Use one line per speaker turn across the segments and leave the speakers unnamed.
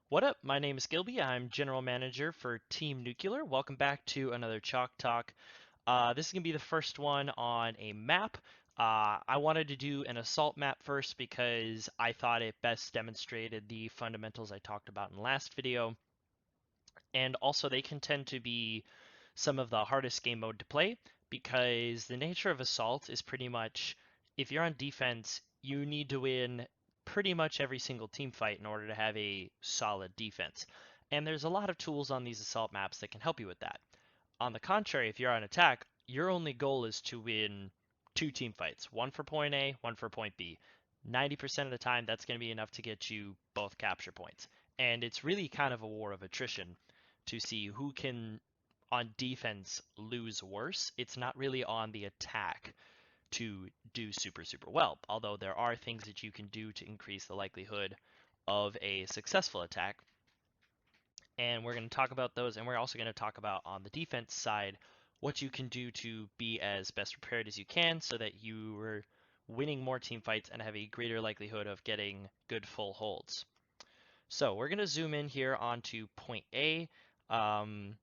What up? My name is Gilby. I'm General Manager for Team Nuclear. Welcome back to another Chalk Talk. This is going to be the first one on a map. I wanted to do an assault map first because I thought it best demonstrated the fundamentals I talked about in the last video. And also they can tend to be some of the hardest game mode to play because the nature of assault is pretty much if you're on defense, you need to win pretty much every single team fight in order to have a solid defense. And there's a lot of tools on these assault maps that can help you with that. On the contrary, if you're on attack, your only goal is to win two team fights, one for point A, one for point B. 90% of the time, that's going to be enough to get you both capture points. And it's really kind of a war of attrition to see who can, on defense, lose worse. It's not really on the attack to do super, super well, although there are things that you can do to increase the likelihood of a successful attack. And we're going to talk about those, and we're also going to talk about on the defense side what you can do to be as best prepared as you can so that you are winning more team fights and have a greater likelihood of getting good full holds. So we're going to zoom in here onto point A, and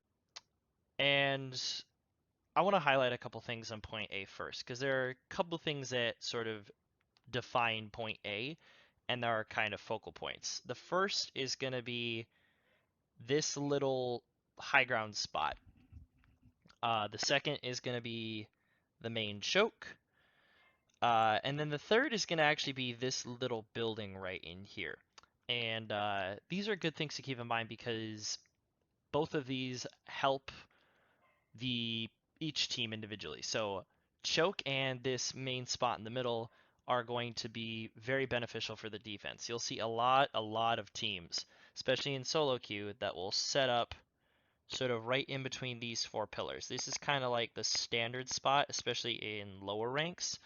I want to highlight a couple things on point A first, because there are a couple things that sort of define point A, and there are kind of focal points. The first is going to be this little high ground spot. The second is going to be the main choke. And then the third is going to actually be this little building right in here. And these are good things to keep in mind because both of these help the each team individually. So choke and this main spot in the middle are going to be very beneficial for the defense. You'll see a lot of teams, especially in solo queue, that will set up sort of right in between these four pillars. This is kind of like the standard spot, especially in lower ranks.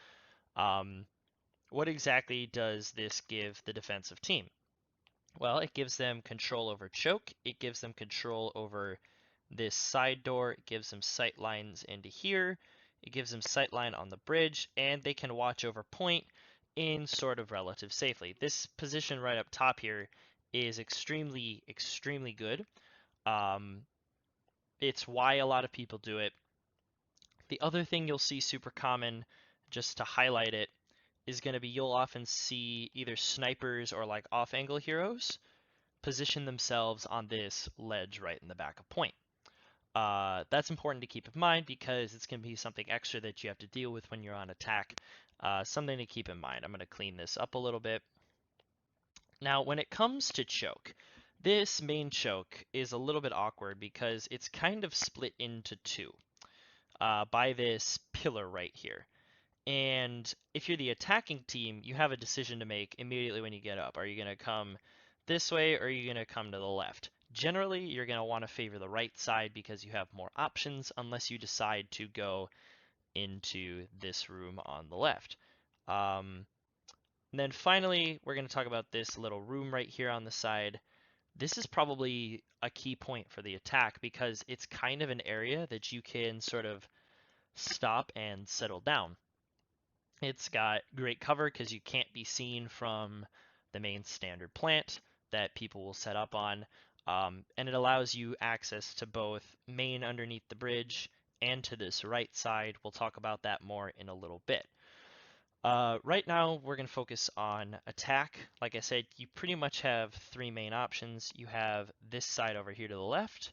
What exactly does this give the defensive team? Well, it gives them control over choke, it gives them control over this side door, it gives them sight lines into here, it gives them sight line on the bridge, and they can watch over point in sort of relative safely. This position right up top here is extremely good. Um, it's why a lot of people do it. The other thing you'll see super common, just to highlight it, is going to be you'll often see either snipers or like off-angle heroes position themselves on this ledge right in the back of point. That's important to keep in mind because it's going to be something extra that you have to deal with when you're on attack. Something to keep in mind. I'm going to clean this up a little bit. Now, when it comes to choke, this main choke is a little bit awkward because it's kind of split into two by this pillar right here. And if you're the attacking team, you have a decision to make immediately when you get up. Are you going to come this way or are you going to come to the left? Generally, you're going to want to favor the right side because you have more options unless you decide to go into this room on the left. And then finally, we're going to talk about this little room right here on the side. This is probably a key point for the attack because it's kind of an area that you can sort of stop and settle down. It's got great cover because you can't be seen from the main standard plant that people will set up on. And it allows you access to both main underneath the bridge and to this right side. We'll talk about that more in a little bit. Right now, we're going to focus on attack. Like I said, you pretty much have three main options. You have this side over here to the left,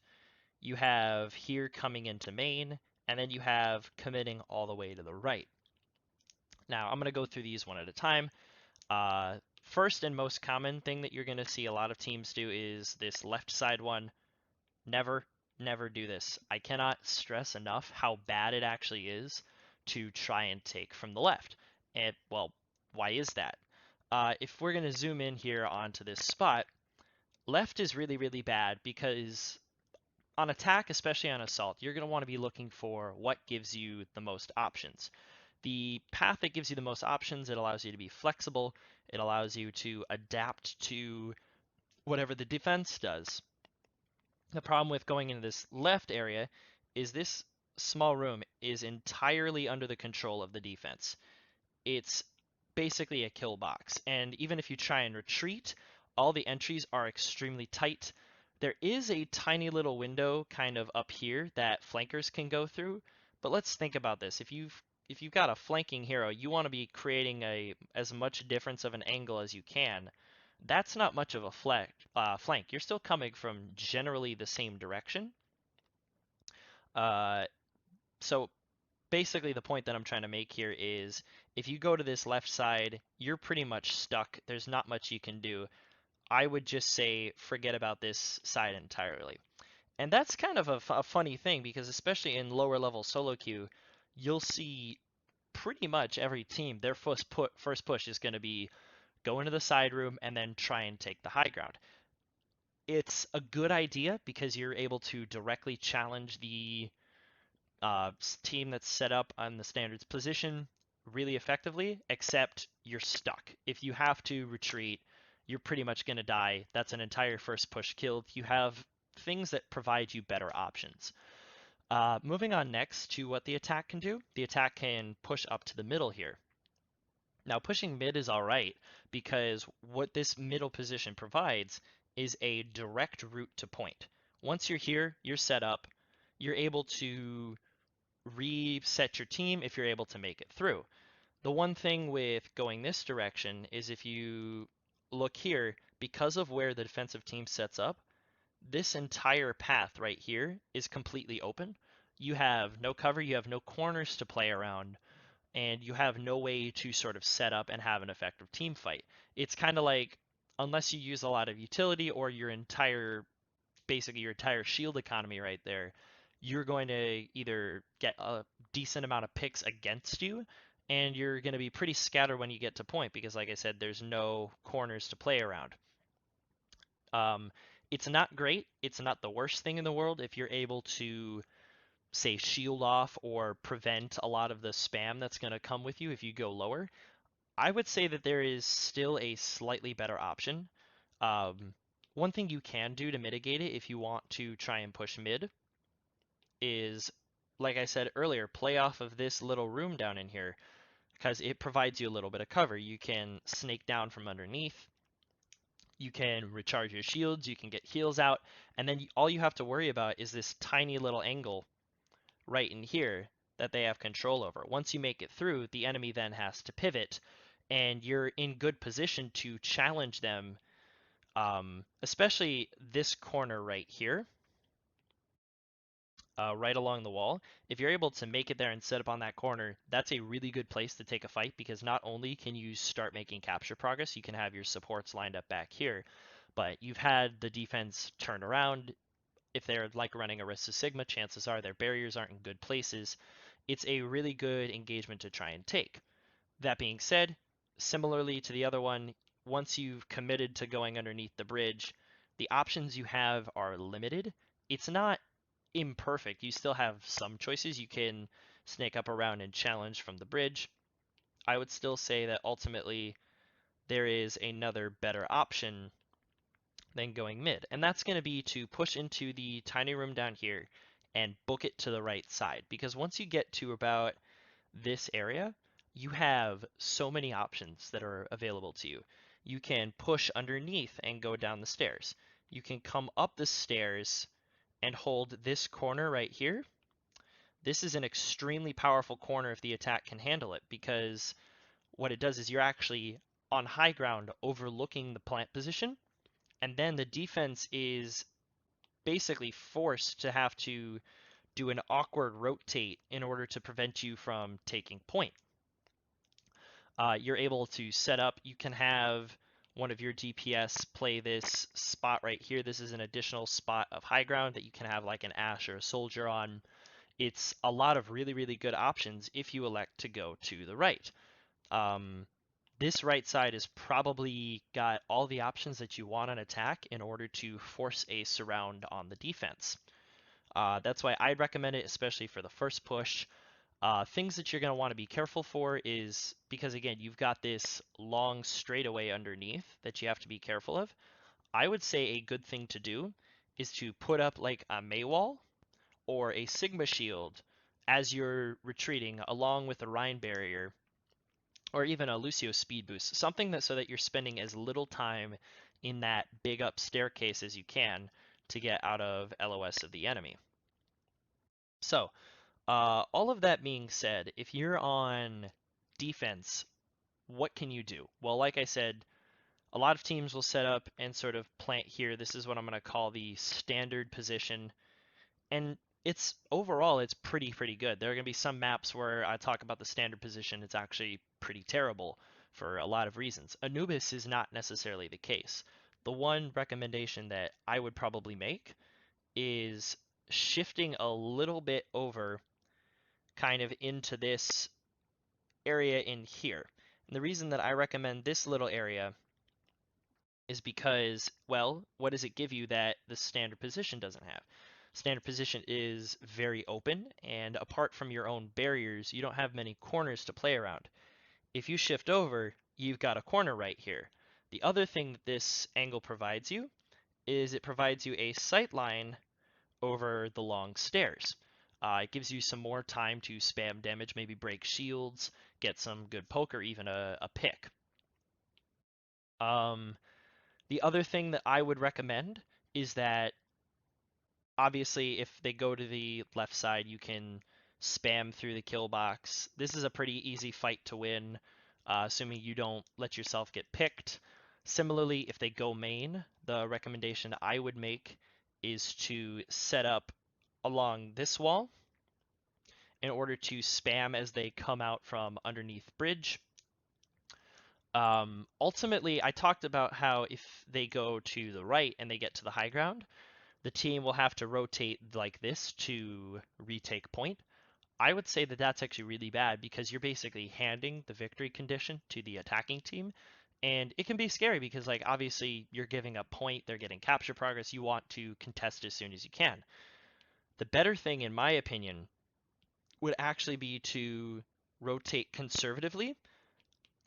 you have here coming into main, and then you have committing all the way to the right. Now, I'm going to go through these one at a time. First and most common thing that you're going to see a lot of teams do is this left side one. Never do this. I cannot stress enough how bad it actually is to try and take from the left. And, well, why is that? If we're going to zoom in here onto this spot, left is really bad because on attack, especially on assault, you're going to want to be looking for what gives you the most options. The path that gives you the most options, it allows you to be flexible. It allows you to adapt to whatever the defense does. The problem with going into this left area is this small room is entirely under the control of the defense. It's basically a kill box, and even if you try and retreat, all the entries are extremely tight. There is a tiny little window kind of up here that flankers can go through, but let's think about this. If you've got a flanking hero, you want to be creating as much difference of an angle as you can. That's not much of a flank. You're still coming from generally the same direction. Uh, so basically the point that I'm trying to make here is if you go to this left side, you're pretty much stuck. There's not much you can do. I would just say forget about this side entirely. And that's kind of a funny thing because especially in lower level solo queue, you'll see pretty much every team, their first push is going to be go into the side room and then try and take the high ground. It's a good idea because you're able to directly challenge the team that's set up on the standards position really effectively, except you're stuck. If you have to retreat, you're pretty much going to die. That's an entire first push killed. You have things that provide you better options. Moving on next to what the attack can do. The attack can push up to the middle here. Now pushing mid is alright because what this middle position provides is a direct route to point. Once you're here, you're set up, you're able to reset your team if you're able to make it through. The one thing with going this direction is if you look here, because of where the defensive team sets up, this entire path right here is completely open. You have no cover, you have no corners to play around, and you have no way to sort of set up and have an effective team fight. It's kind of like, unless you use a lot of utility or basically your entire shield economy right there, you're going to either get a decent amount of picks against you, and you're going to be pretty scattered when you get to point because, like I said, there's no corners to play around. Um, it's not great. It's not the worst thing in the world if you're able to, say, shield off or prevent a lot of the spam that's going to come with you if you go lower. I would say that there is still a slightly better option. One thing you can do to mitigate it if you want to try and push mid is, like I said earlier, play off of this little room down in here because it provides you a little bit of cover. You can snake down from underneath, you can recharge your shields, you can get heals out, and then all you have to worry about is this tiny little angle right in here that they have control over. Once you make it through, the enemy then has to pivot, and you're in good position to challenge them, especially this corner right here. Right along the wall. If you're able to make it there and set up on that corner, that's a really good place to take a fight because not only can you start making capture progress, you can have your supports lined up back here, but you've had the defense turn around. If they're like running Arista Sigma, chances are their barriers aren't in good places. It's a really good engagement to try and take. That being said, similarly to the other one, once you've committed to going underneath the bridge, the options you have are limited. It's not imperfect. You still have some choices. You can snake up around and challenge from the bridge. I would still say that ultimately there is another better option than going mid, and that's going to be to push into the tiny room down here and book it to the right side. Because once you get to about this area, you have so many options that are available to you. You can push underneath and go down the stairs. You can come up the stairs and hold this corner right here. This is an extremely powerful corner if the attack can handle it, because what it does is you're actually on high ground overlooking the plant position, and then the defense is basically forced to have to do an awkward rotate in order to prevent you from taking point. You're able to set up, you can have one of your DPS play this spot right here. This is an additional spot of high ground that you can have like an Ashe or a soldier on. It's a lot of really, really good options if you elect to go to the right. This right side has probably got all the options that you want on attack in order to force a surround on the defense. That's why I'd recommend it, especially for the first push. Things that you're going to want to be careful for is because, again, you've got this long straightaway underneath that you have to be careful of. I would say a good thing to do is to put up like a May wall or a Sigma shield as you're retreating along with a Rhine barrier or even a Lucio speed boost, something that so that you're spending as little time in that big up staircase as you can to get out of LOS of the enemy. So, all of that being said, if you're on defense, what can you do? Well, like I said, a lot of teams will set up and sort of plant here. This is what I'm going to call the standard position. And it's overall, it's pretty good. There are going to be some maps where I talk about the standard position. It's actually pretty terrible for a lot of reasons. Anubis is not necessarily the case. The one recommendation that I would probably make is shifting a little bit over kind of into this area in here. And the reason that I recommend this little area is because, well, what does it give you that the standard position doesn't have? Standard position is very open, and apart from your own barriers, you don't have many corners to play around. If you shift over, you've got a corner right here. The other thing that this angle provides you is it provides you a sight line over the long stairs. It gives you some more time to spam damage, maybe break shields, get some good poke, or even a pick. The other thing that I would recommend is that obviously if they go to the left side, you can spam through the kill box. This is a pretty easy fight to win, assuming you don't let yourself get picked. Similarly, if they go main, the recommendation I would make is to set up along this wall in order to spam as they come out from underneath bridge. Ultimately, I talked about how if they go to the right and they get to the high ground, the team will have to rotate like this to retake point. I would say that that's actually really bad because you're basically handing the victory condition to the attacking team. And it can be scary because, like, obviously you're giving up point, they're getting capture progress, you want to contest as soon as you can. The better thing, in my opinion, would actually be to rotate conservatively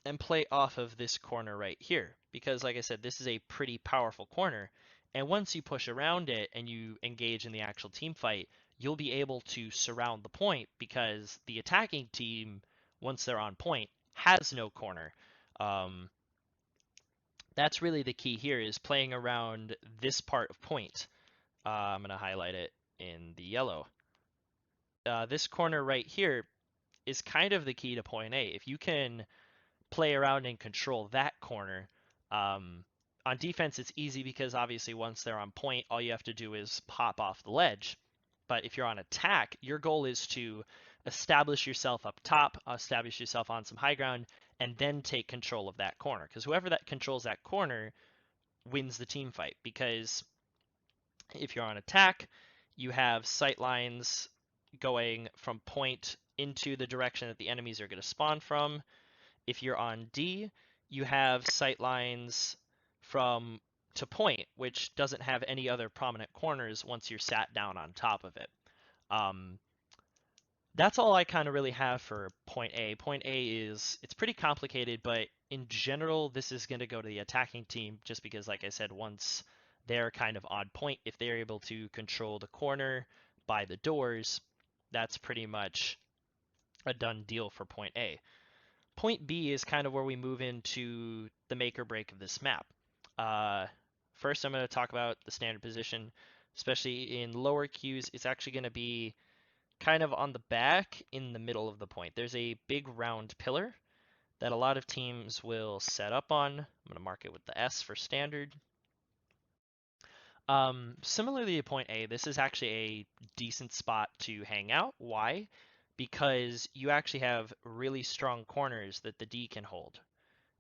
and play off of this corner right here. Because like I said, this is a pretty powerful corner. And once you push around it and you engage in the actual team fight, you'll be able to surround the point because the attacking team, once they're on point, has no corner. Um, that's really the key here is playing around this part of point. I'm going to highlight it in the yellow. This corner right here is kind of the key to point A. If you can play around and control that corner. On defense, it's easy because obviously once they're on point, all you have to do is pop off the ledge. But if you're on attack, your goal is to establish yourself up top, establish yourself on some high ground, and then take control of that corner. Because whoever that controls that corner wins the team fight. Because if you're on attack, you have sight lines going from point into the direction that the enemies are going to spawn from. If you're on D, you have sight lines from to point, which doesn't have any other prominent corners once you're sat down on top of it. Um, that's all I kind of really have for point A. Point A is, it's pretty complicated, but in general, this is going to go to the attacking team just because, like I said, once they're kind of on point, if they're able to control the corner by the doors, that's pretty much a done deal for point A. Point B is kind of where we move into the make or break of this map. First, I'm going to talk about the standard position, especially in lower queues. It's actually going to be kind of on the back in the middle of the point. There's a big round pillar that a lot of teams will set up on. I'm going to mark it with the S for standard. Similarly to point A, this is actually a decent spot to hang out. Why? Because you actually have really strong corners that the D can hold.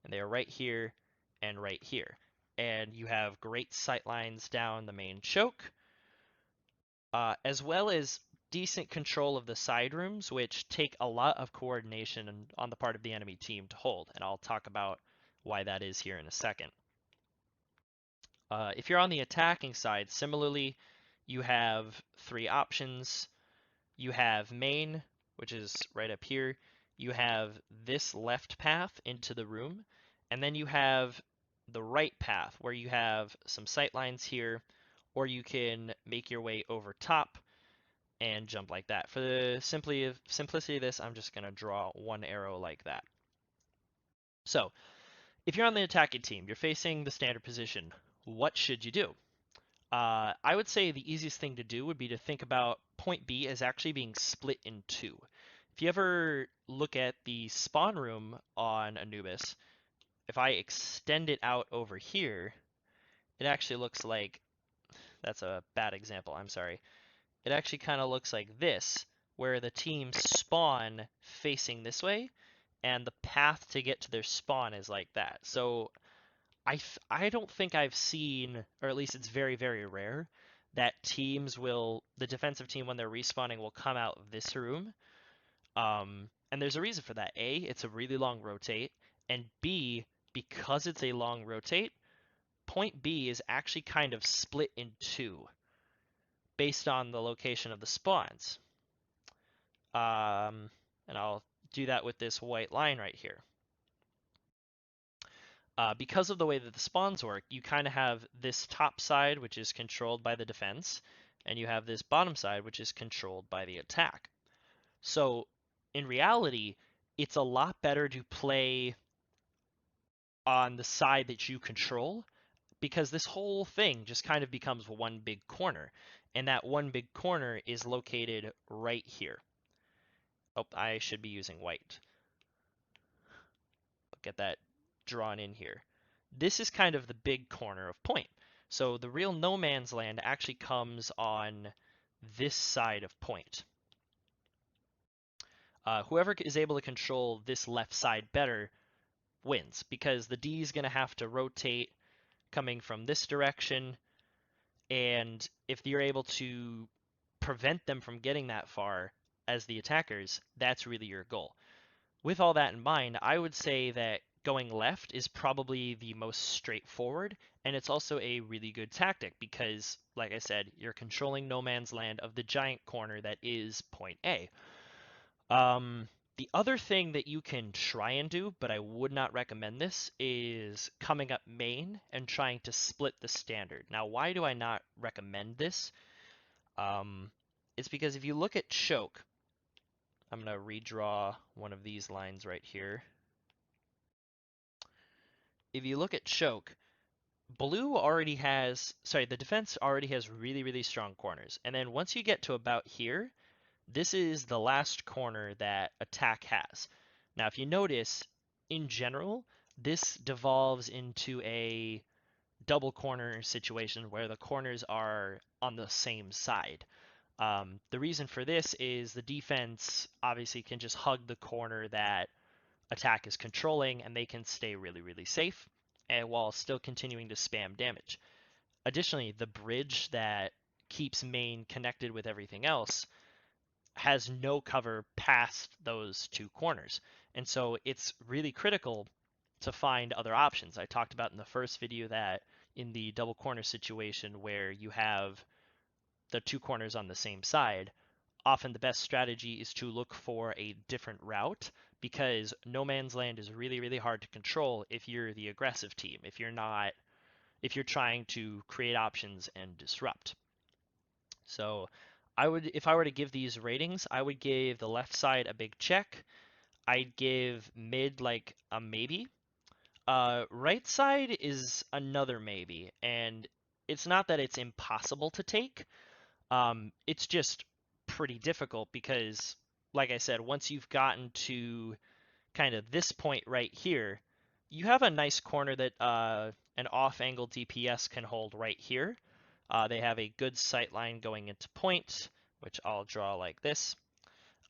And they are right here and right here. And you have great sight lines down the main choke, as well as decent control of the side rooms, which take a lot of coordination on the part of the enemy team to hold. And I'll talk about why that is here in a second. If you're on the attacking side, similarly, you have three options. You have main, which is right up here. You have this left path into the room, and then you have the right path where you have some sight lines here, or you can make your way over top and jump like that. For the simplicity of this, I'm just going to draw one arrow like that. So If you're on the attacking team, you're facing the standard position, what should you do? I would say the easiest thing to do would be to think about point B as actually being split in two. If you ever look at the spawn room on Anubis, if I extend it out over here, it actually looks like, that's a bad example, I'm sorry. It actually kind of looks like this, where the teams spawn facing this way, and the path to get to their spawn is like that. So I don't think I've seen, or at least it's very, very rare, that the defensive team, when they're respawning, will come out this room. And there's a reason for that. A, it's a really long rotate, and B, because it's a long rotate, point B is actually kind of split in two based on the location of the spawns. And I'll do that with this white line right here. Because of the way that the spawns work, you kind of have this top side, which is controlled by the defense, and you have this bottom side, which is controlled by the attack. So in reality, it's a lot better to play on the side that you control, because this whole thing just kind of becomes one big corner. And that one big corner is located right here. Oh, I should be using white. Get that drawn in here. This is kind of the big corner of point. So the real no man's land actually comes on this side of point. Whoever is able to control this left side better wins, because the D is going to have to rotate coming from this direction, and if you're able to prevent them from getting that far as the attackers, that's really your goal. With all that in mind, I would say that going left is probably the most straightforward, and it's also a really good tactic because, like I said, you're controlling no man's land of the giant corner that is point A. The other thing that you can try and do, but I would not recommend this, is coming up main and trying to split the standard. Now, why do I not recommend this? It's because if you look at choke, I'm going to redraw one of these lines right here. If you look at choke, the defense already has really, really strong corners. And then once you get to about here, this is the last corner that attack has. Now, if you notice, in general, this devolves into a double corner situation where the corners are on the same side. The reason for this is the defense obviously can just hug the corner that attack is controlling, and they can stay really, really safe, and while still continuing to spam damage. Additionally, the bridge that keeps main connected with everything else has no cover past those two corners. And so it's really critical to find other options. I talked about in the first video that in the double corner situation where you have the two corners on the same side, often the best strategy is to look for a different route, because no man's land is really, really hard to control if you're the aggressive team, if you're trying to create options and disrupt. So if I were to give these ratings, I would give the left side a big check. I'd give mid like a maybe. Right side is another maybe, and it's not that it's impossible to take. It's just pretty difficult because, like I said, once you've gotten to kind of this point right here, you have a nice corner that an off-angle DPS can hold right here. They have a good sight line going into point, which I'll draw like this.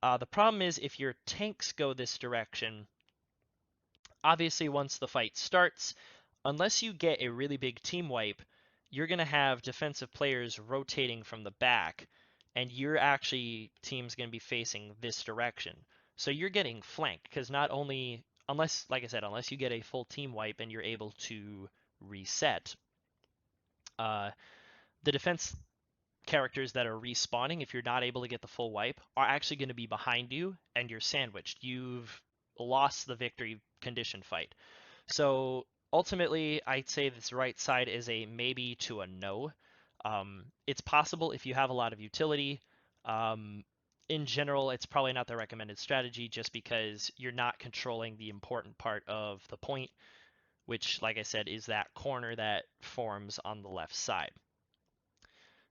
The problem is if your tanks go this direction, obviously once the fight starts, unless you get a really big team wipe, you're going to have defensive players rotating from the back, and team's going to be facing this direction. So you're getting flanked, because not only, like I said, unless you get a full team wipe and you're able to reset, uh, the defense characters that are respawning, if you're not able to get the full wipe, are actually going to be behind you, and you're sandwiched. You've lost the victory condition fight. So ultimately, I'd say this right side is a maybe to a no. It's possible if you have a lot of utility. In general, it's probably not the recommended strategy, just because you're not controlling the important part of the point, which, like I said, is that corner that forms on the left side.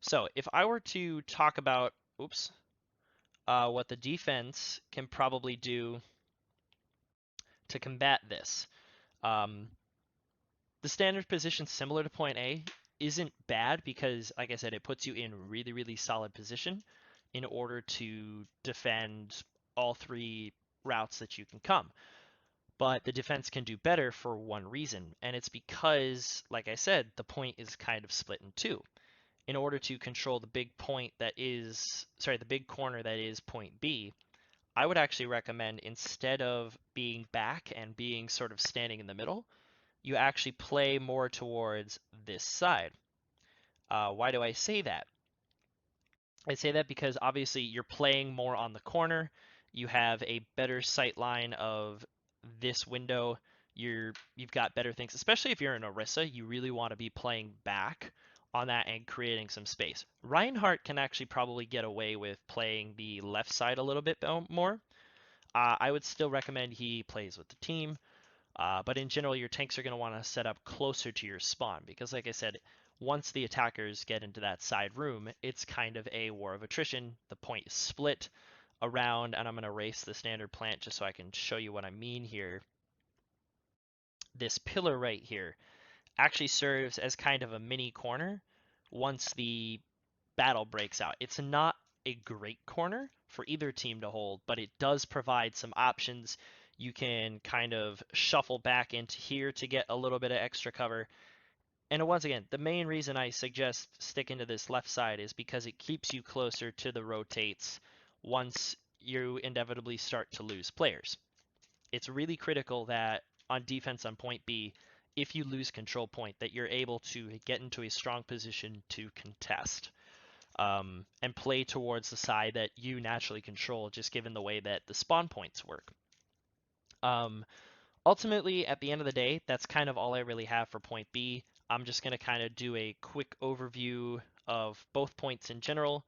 So if I were to talk about, what the defense can probably do to combat this. The standard position similar to point A isn't bad because, like I said, it puts you in really, really solid position in order to defend all three routes that you can come. But the defense can do better for one reason, and it's because, like I said, the point is kind of split in two. In order to control the big point that is, the big corner that is point B, I would actually recommend, instead of being back and being sort of standing in the middle, you actually play more towards this side. Why do I say that? I say that because obviously you're playing more on the corner. You have a better sight line of this window. You've got better things, especially if you're in Orisa. You really want to be playing back on that and creating some space. Reinhardt can actually probably get away with playing the left side a little bit more. I would still recommend he plays with the team. But in general, your tanks are going to want to set up closer to your spawn because, like I said, once the attackers get into that side room, it's kind of a war of attrition. The point is split around, and I'm going to erase the standard plant just so I can show you what I mean here. This pillar right here actually serves as kind of a mini corner once the battle breaks out. It's not a great corner for either team to hold, but it does provide some options. You can kind of shuffle back into here to get a little bit of extra cover. And once again, the main reason I suggest sticking to this left side is because it keeps you closer to the rotates once you inevitably start to lose players. It's really critical that on defense on point B, if you lose control point, that you're able to get into a strong position to contest. And play towards the side that you naturally control, just given the way that the spawn points work. Ultimately, at the end of the day, that's kind of all I really have for point B. I'm just going to kind of do a quick overview of both points in general.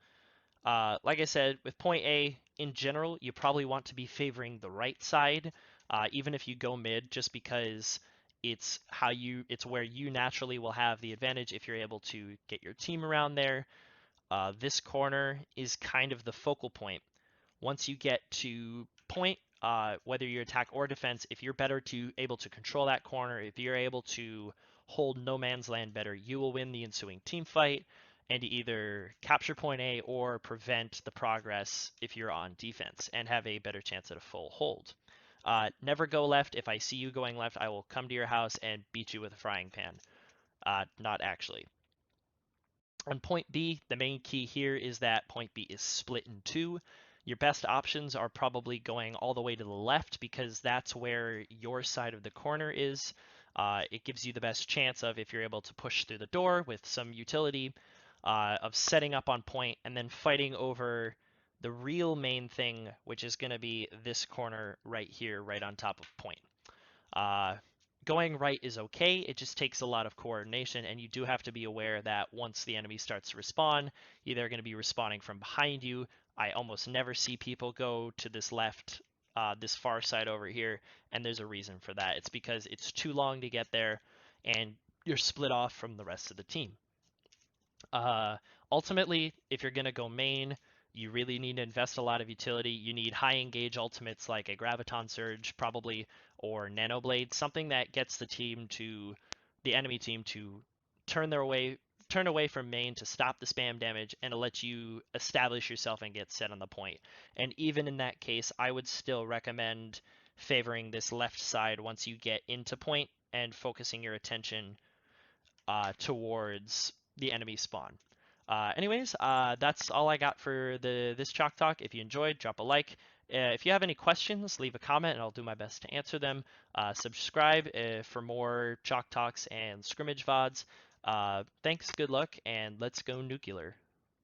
Like I said, with point A, in general, you probably want to be favoring the right side, even if you go mid, just because it's where you naturally will have the advantage if you're able to get your team around there. This corner is kind of the focal point. Once you get to point, whether you attack or defense, if you're able to control that corner, if you're able to hold no man's land better, you will win the ensuing team fight and either capture point A or prevent the progress if you're on defense and have a better chance at a full hold. Never go left. If I see you going left, I will come to your house and beat you with a frying pan. Not actually. On point B, the main key here is that point B is split in two. Your best options are probably going all the way to the left because that's where your side of the corner is. It gives you the best chance of, if you're able to push through the door with some utility, of setting up on point and then fighting over the real main thing, which is going to be this corner right here, right on top of point. Going right is okay, it just takes a lot of coordination, and you do have to be aware that once the enemy starts to respawn, they're going to be respawning from behind you. I almost never see people go to this left, this far side over here, and there's a reason for that. It's because it's too long to get there, and you're split off from the rest of the team. Ultimately, if you're going to go main, you really need to invest a lot of utility. You need high engage ultimates like a Graviton Surge, probably, or Nano Blade, something that gets the enemy team to turn away from main to stop the spam damage and to let you establish yourself and get set on the point. And even in that case, I would still recommend favoring this left side once you get into point and focusing your attention towards the enemy spawn. Anyways, that's all I got for this Chalk Talk. If you enjoyed, drop a like. If you have any questions, leave a comment and I'll do my best to answer them. Subscribe for more Chalk Talks and scrimmage VODs. Thanks, good luck, and let's go nuclear.